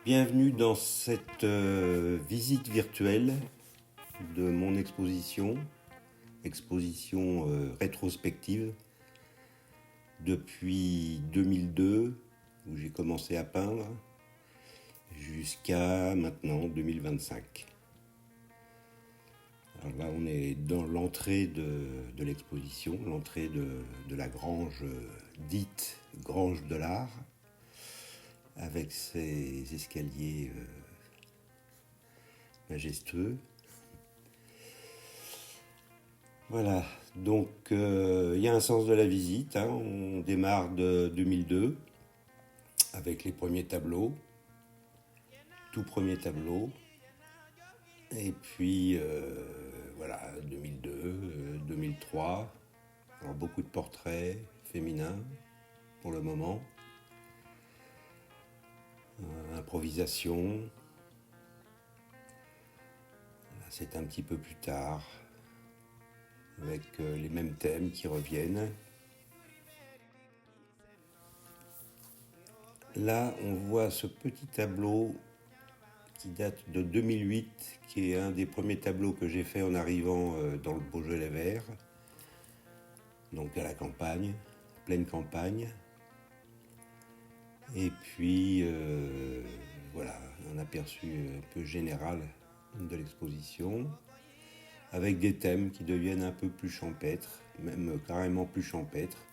Bienvenue dans cette visite virtuelle de mon exposition rétrospective depuis 2002 où j'ai commencé à peindre jusqu'à maintenant 2025. Alors là on est dans l'entrée de l'exposition, l'entrée de la grange dite Grange de l'Art, avec ses escaliers majestueux. Voilà, donc il y a un sens de la visite, hein. On démarre de 2002 avec les premiers tableaux, tout premier tableau, et puis voilà, 2002, 2003, alors beaucoup de portraits féminins pour le moment, improvisation, c'est un petit peu plus tard, avec les mêmes thèmes qui reviennent. Là, on voit ce petit tableau qui date de 2008, qui est un des premiers tableaux que j'ai fait en arrivant dans le Beaujolais vert, donc à la campagne, pleine campagne. Et puis, voilà, un aperçu un peu général de l'exposition, avec des thèmes qui deviennent un peu plus champêtres, même carrément plus champêtres,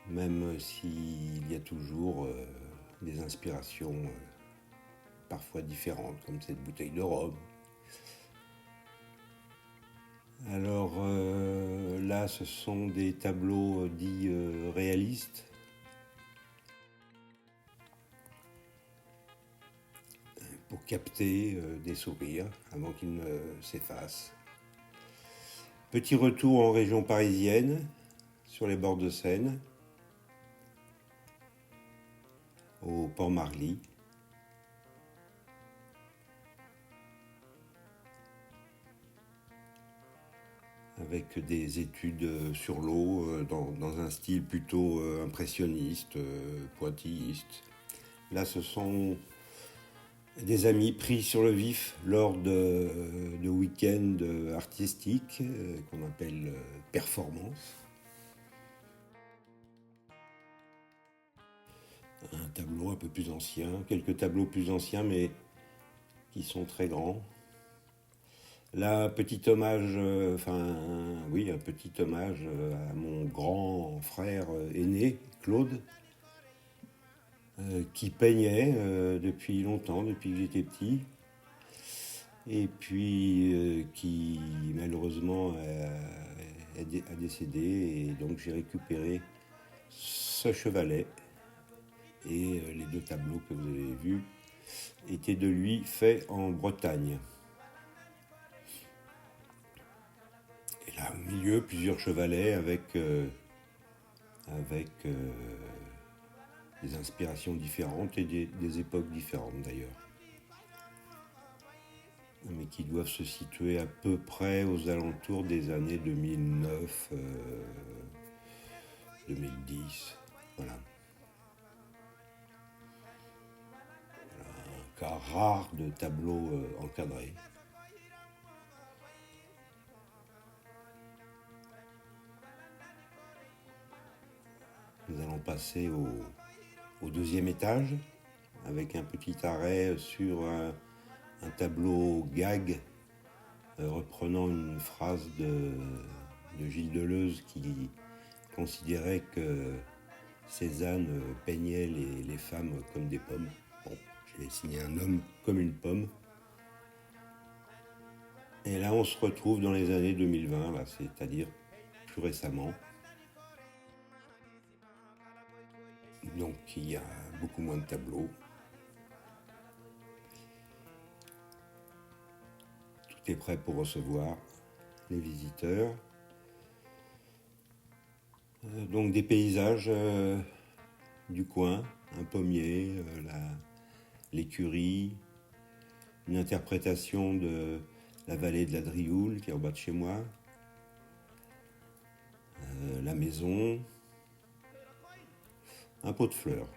même s'il y a toujours des inspirations parfois différentes, comme cette bouteille de rhum. Alors là, ce sont des tableaux dits réalistes, pour capter des sourires avant qu'ils ne s'effacent. Petit retour en région parisienne, sur les bords de Seine, au Port-Marly. Avec des études sur l'eau dans un style plutôt impressionniste, pointilliste. Là, ce sont des amis pris sur le vif lors de week-ends artistiques qu'on appelle performance. Un tableau un peu plus ancien, quelques tableaux plus anciens mais qui sont très grands. Là, petit hommage, un petit hommage à mon grand frère aîné, Claude, qui peignait depuis longtemps, depuis que j'étais petit, et puis qui malheureusement a décédé, et donc j'ai récupéré ce chevalet, et les deux tableaux que vous avez vus étaient de lui faits en Bretagne. Et là, au milieu, plusieurs chevalets avec des inspirations différentes et des époques différentes d'ailleurs, mais qui doivent se situer à peu près aux alentours des années 2009, 2010, voilà. Un cas rare de tableau encadré. Nous allons passer au deuxième étage, avec un petit arrêt sur un tableau gag reprenant une phrase de Gilles Deleuze qui considérait que Cézanne peignait les femmes comme des pommes. Bon, j'ai dessiné un homme comme une pomme. Et là, on se retrouve dans les années 2020, là, c'est-à-dire plus récemment. Donc, il y a beaucoup moins de tableaux. Tout est prêt pour recevoir les visiteurs. Donc, des paysages du coin, un pommier, l'écurie, une interprétation de la vallée de la Drioule qui est en bas de chez moi, la maison, un pot de fleurs.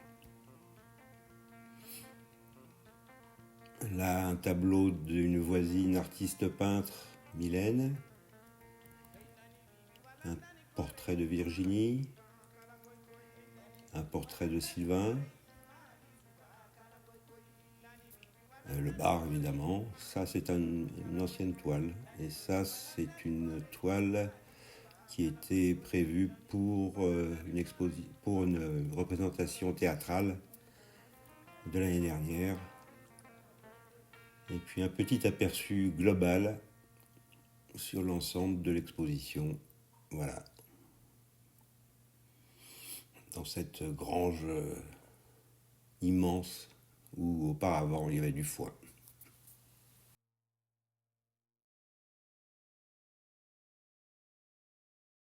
Là, un tableau d'une voisine artiste peintre, Mylène. Un portrait de Virginie. Un portrait de Sylvain. Le bar, évidemment. Ça, c'est une ancienne toile. Et ça, c'est une toile qui était prévue pour une représentation théâtrale de l'année dernière. Et puis un petit aperçu global sur l'ensemble de l'exposition. Voilà. Dans cette grange immense où auparavant il y avait du foin.